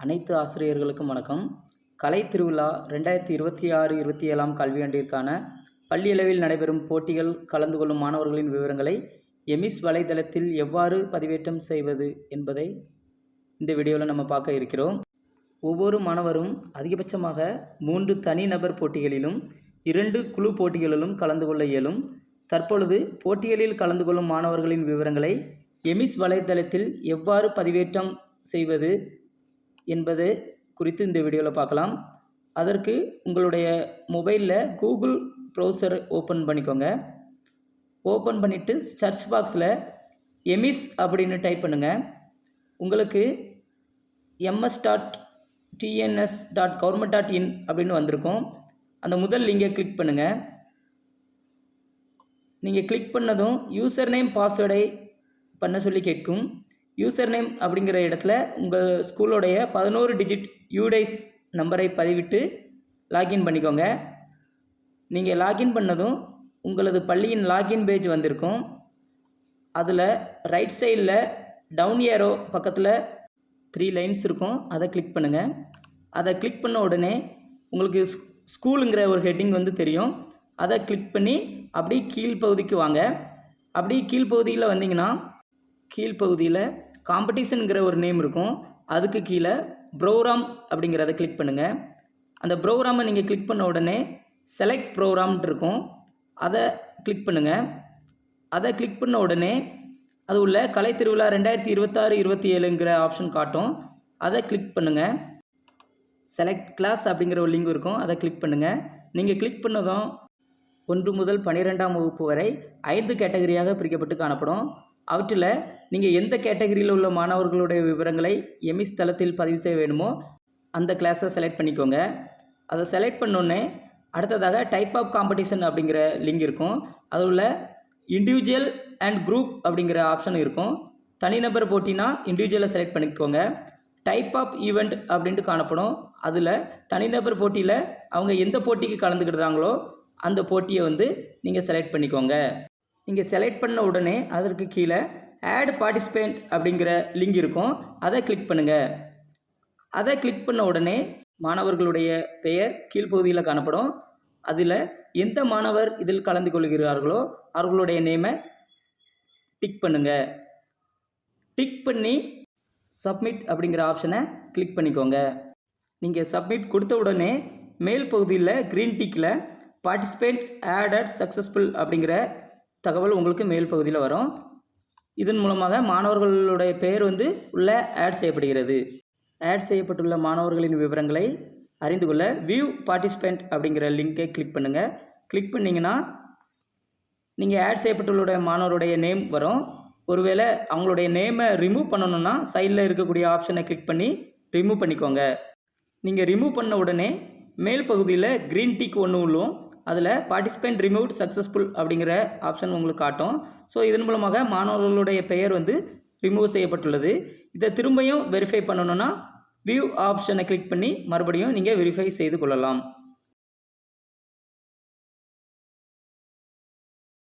அனைத்து ஆசிரியர்களுக்கும் வணக்கம். கலை திருவிழா 2026-27 கல்வியாண்டிற்கான பள்ளியளவில் நடைபெறும் போட்டிகள் கலந்து கொள்ளும் மாணவர்களின் விவரங்களை எமிஸ் வலைதளத்தில் எவ்வாறு பதிவேற்றம் செய்வது என்பதை இந்த வீடியோவில் நம்ம பார்க்க இருக்கிறோம். ஒவ்வொரு மாணவரும் அதிகபட்சமாக 3 தனிநபர் போட்டிகளிலும் 2 குழு போட்டிகளிலும் கலந்து கொள்ள இயலும். தற்பொழுது போட்டிகளில் கலந்து கொள்ளும் மாணவர்களின் விவரங்களை எமிஸ் வலைதளத்தில் எவ்வாறு பதிவேற்றம் செய்வது என்பது குறித்து இந்த வீடியோவில் பார்க்கலாம். அதற்கு உங்களுடைய மொபைலில் கூகுள் ப்ரௌசர் ஓப்பன் பண்ணிக்கோங்க. ஓப்பன் பண்ணிவிட்டு சர்ச் பாக்ஸில் எமிஸ் அப்படின்னு டைப் பண்ணுங்கள். உங்களுக்கு ms.tns.government.in அப்படின்னு வந்திருக்கும். அந்த முதல் லிங்கை கிளிக் பண்ணுங்கள். நீங்கள் கிளிக் பண்ணதும் யூசர் நேம் பாஸ்வேர்டை பண்ண சொல்லி கேட்கும். யூசர் நேம் அப்படிங்கிற இடத்துல உங்கள் ஸ்கூலோடைய 11 டிஜிட் யூடைஸ் நம்பரை பதிவிட்டு லாகின் பண்ணிக்கோங்க. நீங்கள் லாகின் பண்ணதும் உங்களது பள்ளியின் லாகின் பேஜ் வந்திருக்கும். அதில் ரைட் சைடில் டவுன் ஏரோ பக்கத்தில் 3 லைன்ஸ் இருக்கும். அதை கிளிக் பண்ணுங்கள். அதை கிளிக் பண்ண உடனே உங்களுக்கு ஸ்கூலுங்கிற ஒரு ஹெட்டிங் வந்து தெரியும். அதை கிளிக் பண்ணி அப்படியே கீழ்ப்பகுதிக்கு வாங்க. அப்படியே கீழ்ப்பகுதியில் வந்தீங்கன்னா கீழ்ப்பகுதியில் காம்படிஷனுங்கிற ஒரு நேம் இருக்கும். அதுக்கு கீழே ப்ரோக்ராம் அப்படிங்கிறத கிளிக் பண்ணுங்கள். அந்த ப்ரோக்ராமை நீங்கள் கிளிக் பண்ண உடனே செலக்ட் ப்ரோக்ராம்னு இருக்கும். அதை கிளிக் பண்ணுங்கள். அதை கிளிக் பண்ண உடனே அது உள்ள கலை திருவிழா 2026-27ங்கிற ஆப்ஷன் காட்டும். அதை கிளிக் பண்ணுங்கள். செலக்ட் கிளாஸ் அப்படிங்கிற ஒரு லிங்க் இருக்கும். அதை கிளிக் பண்ணுங்கள். நீங்கள் கிளிக் பண்ணதும் 1 முதல் 12ஆம் வகுப்பு வரை 5 கேட்டகரியாக பிரிக்கப்பட்டு காணப்படும். அவற்றில் நீங்கள் எந்த கேட்டகரியில் உள்ள மாணவர்களுடைய விவரங்களை எமிஸ் தளத்தில் பதிவு செய்ய வேணுமோ அந்த கிளாஸை செலக்ட் பண்ணிக்கோங்க. அதை செலக்ட் பண்ணோன்னே அடுத்ததாக டைப் ஆஃப் காம்படிஷன் அப்படிங்கிற லிங்க் இருக்கும். அதில் உள்ள இண்டிவிஜுவல் அண்ட் குரூப் அப்படிங்கிற ஆப்ஷன் இருக்கும். தனிநபர் போட்டினா இண்டிவிஜுவலை செலக்ட் பண்ணிக்கோங்க. டைப் ஆஃப் ஈவெண்ட் அப்படின்ட்டு காணப்படும். அதில் தனிநபர் போட்டியில் அவங்க எந்த போட்டிக்கு கலந்துக்கிட்டாங்களோ அந்த போட்டியை வந்து நீங்கள் செலக்ட் பண்ணிக்கோங்க. நீங்கள் செலக்ட் பண்ண உடனே அதற்கு கீழே ஆட் பார்ட்டிசிபேண்ட் அப்படிங்கிற லிங்க் இருக்கும். அதை கிளிக் பண்ணுங்கள். அதை கிளிக் பண்ண உடனே மாணவர்களுடைய பெயர் கீழ்ப்பகுதியில் காணப்படும். அதில் எந்த மாணவர் இதில் கலந்து கொள்கிறார்களோ அவர்களுடைய நேமை டிக் பண்ணுங்கள். டிக் பண்ணி சப்மிட் அப்படிங்கிற ஆப்ஷனை கிளிக் பண்ணிக்கோங்க. நீங்கள் சப்மிட் கொடுத்த உடனே மேல் பகுதியில் க்ரீன் டிக்கில் பார்ட்டிசிபேண்ட் ஆடட் சக்ஸஸ்ஃபுல் அப்படிங்கிற தகவல் உங்களுக்கு மேல் பகுதியில் வரும். இதன் மூலமாக மாணவர்களுடைய பெயர் வந்து உள்ள ஆட் செய்யப்படுகிறது. ஆட் செய்யப்பட்டுள்ள மாணவர்களின் விவரங்களை அறிந்து கொள்ள வியூ பார்ட்டிசிபெண்ட் அப்படிங்கிற லிங்கை கிளிக் பண்ணுங்கள். கிளிக் பண்ணிங்கன்னா நீங்கள் ஆட் செய்யப்பட்டுள்ள மாணவருடைய நேம் வரும். ஒருவேளை அவங்களுடைய நேமை ரிமூவ் பண்ணணுன்னா சைடில் இருக்கக்கூடிய ஆப்ஷனை கிளிக் பண்ணி ரிமூவ் பண்ணிக்கோங்க. நீங்கள் ரிமூவ் பண்ண உடனே மேல் பகுதியில் க்ரீன் டிக் ஒன்று உள்ளும். அதில் பார்ட்டிசிபெண்ட் ரிமூவ்ட் சக்ஸஸ்ஃபுல் அப்படிங்கிற ஆப்ஷன் உங்களுக்கு காட்டும். ஸோ இதன் மூலமாக மாணவர்களுடைய பெயர் வந்து ரிமூவ் செய்யப்பட்டுள்ளது. இதை திரும்பியும் வெரிஃபை பண்ணணுன்னா வியூ ஆப்ஷனை கிளிக் பண்ணி மறுபடியும் நீங்கள் வெரிஃபை செய்து கொள்ளலாம்.